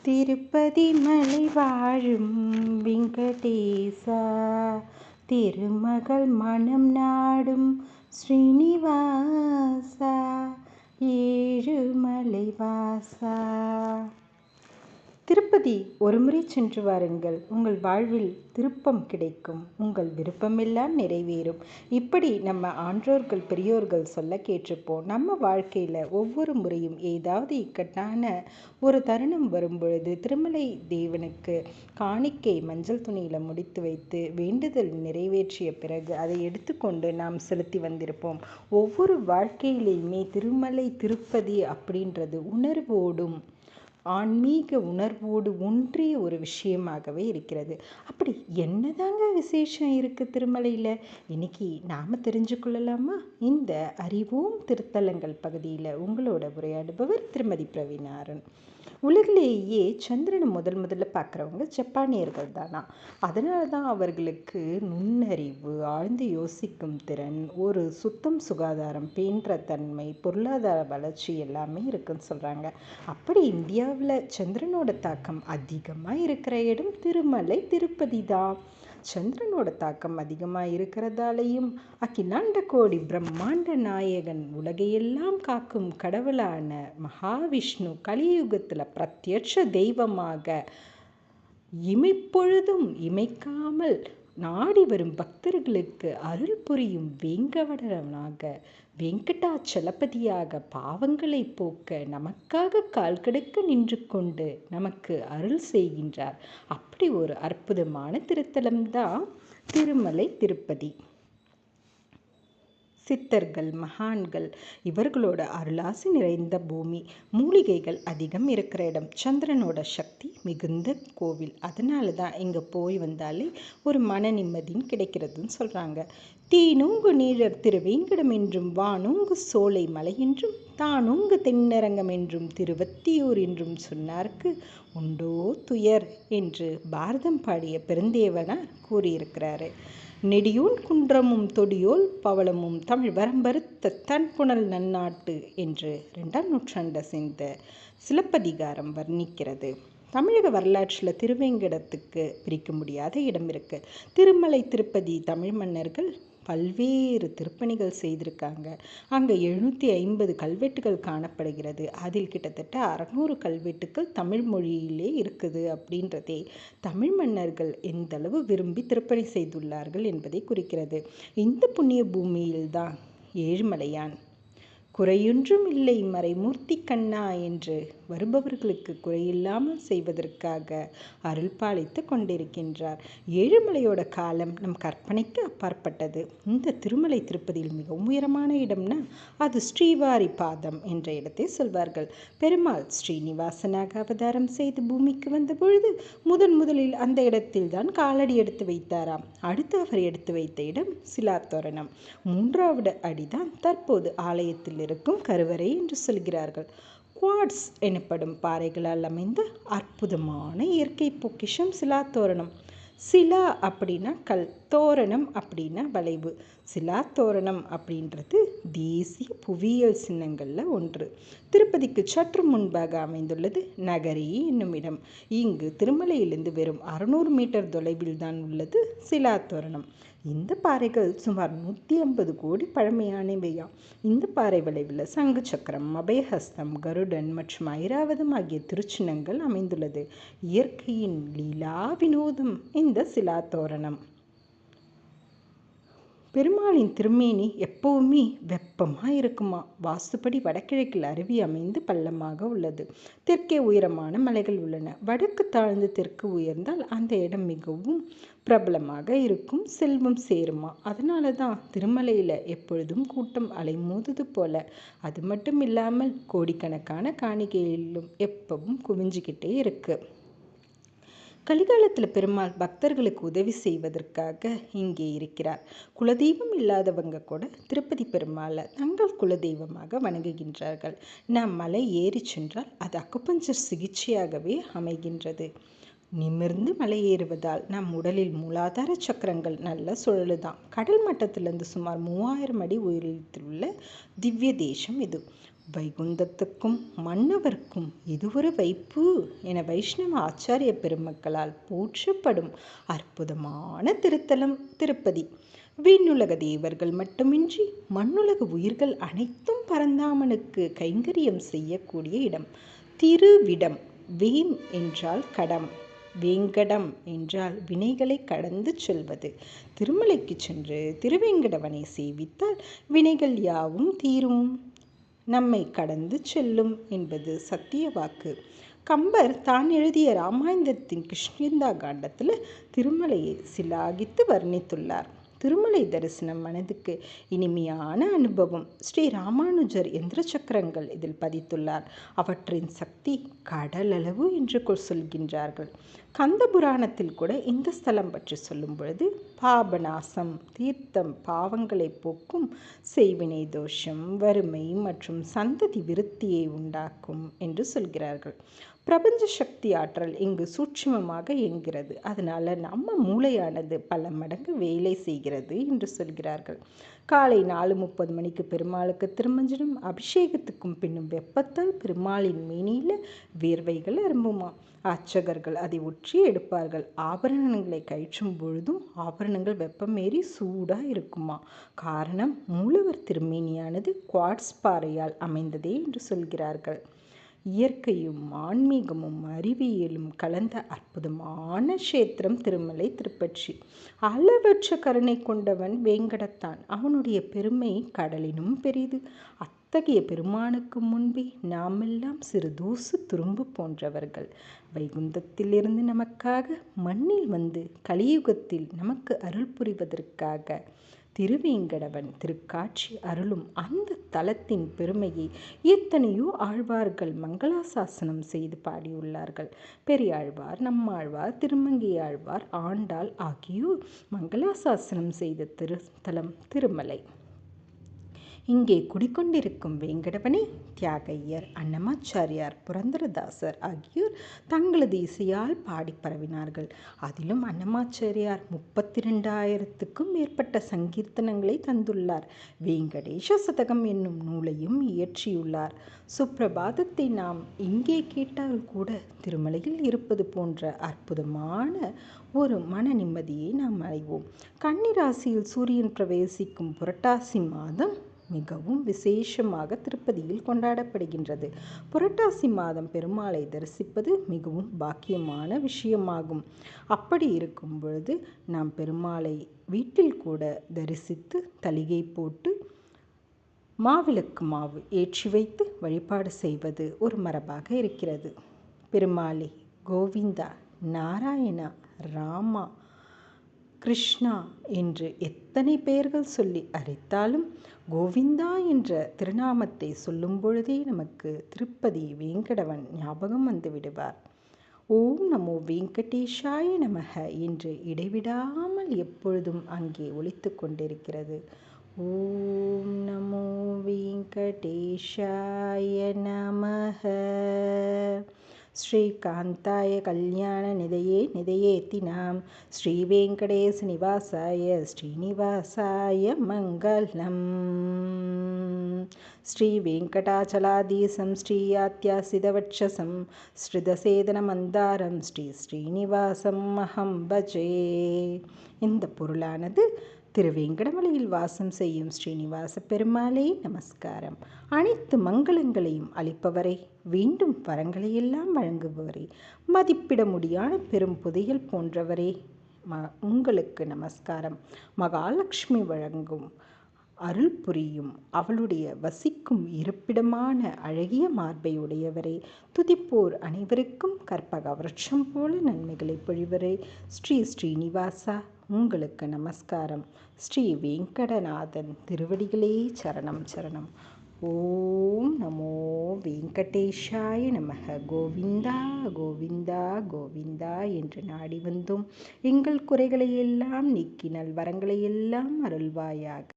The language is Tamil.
திருப்பதி மலை வாழும் வெங்கடேசா, திருமகள் மனம் நாடும் ஸ்ரீனிவாசா, ஏழுமலை வாசா. திருப்பதி ஒருமுறை சென்று வாருங்கள், உங்கள் வாழ்வில் திருப்பம் கிடைக்கும், உங்கள் விருப்பமெல்லாம் நிறைவேறும். இப்படி நம்ம ஆன்றோர்கள் பெரியோர்கள் சொல்ல கேட்டிருப்போம். நம்ம வாழ்க்கையில் ஒவ்வொரு முறையும் ஏதாவது இக்கட்டான ஒரு தருணம் வரும்பொழுது திருமலை தேவனுக்கு காணிக்கை மஞ்சள் துணியில் முடித்து வைத்து வேண்டுதல் நிறைவேற்றிய பிறகு அதை எடுத்துக்கொண்டு நாம் செலுத்தி வந்திருப்போம். ஒவ்வொரு வாழ்க்கையிலையுமே திருமலை திருப்பதி அப்படின்றது உணர்வோடும் ஆன்மீக உணர்வோடு ஒன்றிய ஒரு விஷயமாகவே இருக்கிறது. அப்படி என்னதாங்க விசேஷம் இருக்குது திருமலையில்? இன்னைக்கு நாம் தெரிஞ்சு கொள்ளலாமா? இந்த அறிவோம் திருத்தலங்கள் பகுதியில் உங்களோட உரையாடுபவர் திருமதி பிரவீனாரன். உலகிலேயே சந்திரனை முதல்ல பார்க்குறவங்க ஜப்பானியர்கள் தானா. அதனால தான் அவர்களுக்கு நுண்ணறிவு, ஆழ்ந்து யோசிக்கும் திறன், ஒரு சுத்தம் சுகாதாரம் பேன்ற தன்மை, பொருளாதார வளர்ச்சி எல்லாமே இருக்குன்னு சொல்கிறாங்க. அப்படி இந்தியாவில் சந்திரனோட தாக்கம் அதிகமாக இருக்கிற இடம் திருமலை திருப்பதி தான். சந்திரனோட தாக்கம் அதிகமாக இருக்கிறதாலையும் அகிலாண்ட கோடி பிரம்மாண்ட நாயகன் உலகையெல்லாம் காக்கும் கடவுளான மகாவிஷ்ணு கலியுகத்தில் பிரத்யட்ச தெய்வமாக இமைப்பொழுதும் இமைக்காமல் நாடி வரும் பக்தர்களுக்கு அருள் புரியும் வேங்கடவனாக, வெங்கடாச்சலபதியாக பாவங்களை போக்க நமக்காக கால் கடுக்க நின்று கொண்டு நமக்கு அருள் செய்கின்றார். அப்படி ஒரு அற்புதமான திருத்தலம்தான் திருமலை திருப்பதி. சித்தர்கள், மகான்கள் இவர்களோட அருளாசி நிறைந்த பூமி, மூலிகைகள் அதிகம் இருக்கிற இடம், சந்திரனோட சக்தி மிகுந்த கோவில். அதனால தான் இங்கே போய் வந்தாலே ஒரு மன நிம்மதியும் கிடைக்கிறதுன்னு சொல்கிறாங்க. தீநூங்கு நீழர் திருவேங்கடம் என்றும், வானூங்கு சோலை மலை என்றும், தானூங்கு தென்னரங்கம் என்றும், திருவத்தியூர் என்றும் சொன்னார்க்கு உண்டோ துயர் என்று பாரதம் பாடிய பெருந்தேவனார் கூறியிருக்கிறாரு. நெடியோன் குன்றமும் தொடியோல் பவளமும் தமிழ் வரம்பருத்த தன் புனல் நன்னாட்டு என்று 2ஆம் நூற்றாண்டை சேர்ந்த சிலப்பதிகாரம் வர்ணிக்கிறது. தமிழக வரலாற்றில் திருவேங்கடத்துக்கு பிரிக்க முடியாத இடம் இருக்கு. திருமலை திருப்பதி தமிழ் மன்னர்கள் பல்வேறு திருப்பணிகள் செய்திருக்காங்க. அங்கே 750 கல்வெட்டுகள் காணப்படுகிறது. அதில் கிட்டத்தட்ட 600 கல்வெட்டுகள் தமிழ் மொழியிலே இருக்குது. அப்படின்றதே தமிழ் மன்னர்கள் எந்தளவு விரும்பி திருப்பணி செய்துள்ளார்கள் என்பதை குறிக்கிறது. இந்த புண்ணிய பூமியில்தான் ஏழுமலையான் குறையொன்றும் இல்லை மறைமூர்த்தி கண்ணா என்று வருபவர்களுக்கு குறையில்லாமல் செய்வதற்காக அருள் பாலித்து கொண்டிருக்கின்றார். ஏழுமலையோட காலம் நம் கற்பனைக்கு அப்பாற்பட்டது. இந்த திருமலை திருப்பதியில் மிகவும் உயரமான இடம்னா அது ஸ்ரீவாரி பாதம் என்ற இடத்தை சொல்வார்கள். பெருமாள் ஸ்ரீனிவாசனாக அவதாரம் செய்து பூமிக்கு வந்த பொழுது முதலில் அந்த இடத்தில் தான் காலடி எடுத்து வைத்தாராம். அடுத்து அவர் எடுத்து வைத்த இடம் சிலாத்தோரணம். 3வது அடிதான் தற்போது ஆலயத்தில் இருக்கும் கருவறை என்று சொல்கிறார்கள். குவாட்ஸ் எனப்படும் பாறைகளால் அமைந்த அற்புதமான இயற்கை பொக்கிஷம் சிலாத்தோரணம். சிலா அப்படின்னா கல், தோரணம் அப்படின்னா வளைவு. சிலாத்தோரணம் அப்படின்றது தேசிய புவியியல் சின்னங்களில் ஒன்று. திருப்பதிக்கு சற்று முன்பாக அமைந்துள்ளது நகரி என்னும் இடம். இங்கு திருமலையிலிருந்து வெறும் 600 மீட்டர் தொலைவில் தான் உள்ளது சிலாத்தோரணம். இந்த பாறைகள் சுமார் 150 கோடி பழமையானவையாம். இந்த பாறை வளைவில் சங்கு சக்கரம், அபயஹஸ்தம், கருடன் மற்றும் ஐராவதம் ஆகிய திருச்சின்னங்கள் அமைந்துள்ளது. இயற்கையின் லீலா வினோதம் இந்த சிலாத்தோரணம். பெருமாளின் திருமேனி எப்பவுமே வெப்பமாக இருக்குமா. வாஸ்துப்படி வடகிழக்கில் அருவி அமைந்து பள்ளமாக உள்ளது. தெற்கே உயரமான மலைகள் உள்ளன. வடக்கு தாழ்ந்து தெற்கு உயர்ந்தால் அந்த இடம் மிகவும் பிரபலமாக இருக்கும், செல்வம் சேருமா. அதனால தான் திருமலையில் எப்பொழுதும் கூட்டம் அலைமோதுது போல. அது மட்டும் இல்லாமல் கோடிக்கணக்கான காணிக்கையிலும் எப்பவும் குவிஞ்சிக்கிட்டே இருக்கு. கலிகாலத்தில் பெருமாள் பக்தர்களுக்கு உதவி செய்வதற்காக இங்கே இருக்கிறார். குலதெய்வம் இல்லாதவங்க கூட திருப்பதி பெருமாளை தங்கள் குலதெய்வமாக வணங்குகின்றார்கள். நாம் மலை ஏறி சென்றால் அது அக்குபஞ்சர் சிகிச்சையாகவே அமைகின்றது. நிமிர்ந்து மலை ஏறுவதால் நம் உடலில் மூலாதார சக்கரங்கள் நல்ல சுழலுதான். கடல் மட்டத்திலிருந்து சுமார் 3000 அடி உயரத்தில் உள்ள திவ்ய தேசம் இது. வைகுந்தத்துக்கும் மன்னவர்க்கும் இதுவொரு வைப்பு என வைஷ்ணவ ஆச்சாரிய பெருமக்களால் போற்றப்படும் அற்புதமான திருத்தலம் திருப்பதி. விண்ணுலக தேவர்கள் மட்டுமின்றி மண்ணுலக உயிர்கள் அனைத்தும் பரந்தாமனுக்கு கைங்கரியம் செய்யக்கூடிய இடம். திருவிடம். வேம் என்றால் கடம், வேங்கடம் என்றால் வினைகளை கடந்து செல்வது. திருமலைக்கு சென்று திருவேங்கடவனை சேவித்தால் வினைகள் யாவும் தீரும், நம்மை கடந்து செல்லும் என்பது சத்திய வாக்கு. கம்பர் தான் எழுதிய ராமாயணத்தின் கிஷ்கிந்தா காண்டத்தில் திருமலையை சிலாகித்து வர்ணித்துள்ளார். திருமலை தரிசனம் மனதுக்கு இனிமையான அனுபவம். ஸ்ரீ ராமானுஜர் எந்திர சக்கரங்கள் இதில் பதித்துள்ளார். அவற்றின் சக்தி கடலளவு என்று சொல்கின்றார்கள். கந்த புராணத்தில் கூட இந்த ஸ்தலம் பற்றி சொல்லும் பொழுது பாபநாசம், தீர்த்தம், பாவங்களை போக்கும், செய்வினை தோஷம், வறுமை மற்றும் சந்ததி விருத்தியை உண்டாக்கும் என்று சொல்கிறார்கள். பிரபஞ்ச சக்தி ஆற்றல் இங்கு சூட்சுமமாக இயங்குகிறது. அதனால் நம்ம மூளையானது பல மடங்கு வேலை செய்கிறது என்று சொல்கிறார்கள். காலை 4:30 மணிக்கு பெருமாளுக்கு திருமஞ்சனம், அபிஷேகத்துக்கும் பின்னும் வெப்பத்தால் பெருமாளின் மேனியில் வேர்வைகள் அரும்புமா. அர்ச்சகர்கள் அதை உற்றி எடுப்பார்கள். ஆபரணங்களை கழிச்சும் பொழுதும் ஆபரணங்கள் வெப்பமேறி சூடாக இருக்குமா. காரணம், மூலவர் திருமேனியானது குவாட்ஸ் பாறையால் அமைந்ததே என்று சொல்கிறார்கள். இயற்கையும் ஆன்மீகமும் அறிவியலும் கலந்த அற்புதமான க்ஷேத்திரம் திருமலை திருப்பச்சி. அளவற்ற கருணை கொண்டவன் வேங்கடத்தான். அவனுடைய பெருமை கடலினும் பெரிது. அத்தகைய பெருமானுக்கு முன்பே நாமெல்லாம் சிறு தூசு துரும்பு போன்றவர்கள். வைகுந்தத்திலிருந்து நமக்காக மண்ணில் வந்து கலியுகத்தில் நமக்கு அருள் புரிவதற்காக திருவேங்கடவன் திருக்காட்சி அருளும் அந்த தலத்தின் பெருமையை எத்தனையோ ஆழ்வார்கள் மங்களாசாசனம் செய்து பாடியுள்ளார்கள். பெரியாழ்வார், நம்மாழ்வார், திருமங்கையாழ்வார், ஆண்டாள் ஆகியோர் மங்களாசாசனம் செய்த திருத்தலம் திருமலை. இங்கே குடிக்கொண்டிருக்கும் வேங்கடவனை தியாகையர், அன்னமாச்சாரியார், புரந்தரதாசர் ஆகியோர் தங்களது இசையால் பாடி பரவினார்கள். அதிலும் அன்னமாச்சாரியார் 32,000க்கும் மேற்பட்ட சங்கீர்த்தனங்களை தந்துள்ளார். வேங்கடேஷ சதகம் என்னும் நூலையும் இயற்றியுள்ளார். சுப்பிரபாதத்தை நாம் இங்கே கேட்டால் கூட திருமலையில் இருப்பது போன்ற அற்புதமான ஒரு மன நிம்மதியை நாம் அடைவோம். கன்னிராசியில் சூரியன் பிரவேசிக்கும் புரட்டாசி மாதம் மிகவும் விசேஷமாக திருப்பதியில் கொண்டாடப்படுகின்றது. புரட்டாசி மாதம் பெருமாளை தரிசிப்பது மிகவும் பாக்கியமான விஷயமாகும். அப்படி இருக்கும் பொழுது நாம் பெருமாளை வீட்டில் கூட தரிசித்து தளிகை போட்டு மாவிளக்கு மாவு ஏற்றி வைத்து வழிபாடு செய்வது ஒரு மரபாக இருக்கிறது. பெருமாளே, கோவிந்தா, நாராயணா, ராமா, கிருஷ்ணா என்று எத்தனை பெயர்கள் சொல்லி அழைத்தாலும் கோவிந்தா என்ற திருநாமத்தை சொல்லும் பொழுதே நமக்கு திருப்பதி வேங்கடவன் ஞாபகம் வந்து விடுவார். ஓம் நமோ வெங்கடேஷாய நமக என்று இடைவிடாமல் எப்பொழுதும் அங்கே ஒலித்து கொண்டிருக்கிறது. ஓம் நமோ வெங்கடேஷாய நமக. ஸ்ரீகாந்தாய கல்யாண நிதையே நிதையேத்தினாம் ஸ்ரீ வெங்கடேச நிவாசாய ஸ்ரீனிவாசாய மங்களம். ஸ்ரீ வெங்கடாச்சலாதீசம் ஸ்ரீயாத்யாசிதவட்சசம் ஸ்ருதசேதன மந்தாரம் ஸ்ரீ ஸ்ரீனிவாசம் அஹம் பஜே. இந்த பொருளானது திருவேங்கடமலையில் வாசம் செய்யும் ஸ்ரீனிவாச பெருமாளே நமஸ்காரம். அனைத்து மங்களங்களையும் அளிப்பவரை, வேண்டும் வரங்களையெல்லாம் வழங்குபவரே, மதிப்பிட முடியாத பெரும் புதையல் போன்றவரே, உங்களுக்கு நமஸ்காரம். மகாலட்சுமி வழங்கும் அருள் புரியும் அவளுடைய வசிக்கும் இருப்பிடமான அழகிய மார்பை உடையவரே, துதிப்போர் அனைவருக்கும் கற்பக விருட்சம் போல நன்மைகளை பொழிவரே, ஸ்ரீ ஸ்ரீனிவாசா உங்களுக்கு நமஸ்காரம். ஸ்ரீ வெங்கடநாதன் திருவடிகளே சரணம் சரணம். ஓம் நமோ வெங்கடேஷாய நமக. கோவிந்தா கோவிந்தா கோவிந்தா என்று நாடி வந்தோம். எங்கள் குறைகளை எல்லாம் நீக்கி நல் வரங்களை எல்லாம் அருள்வாயாக.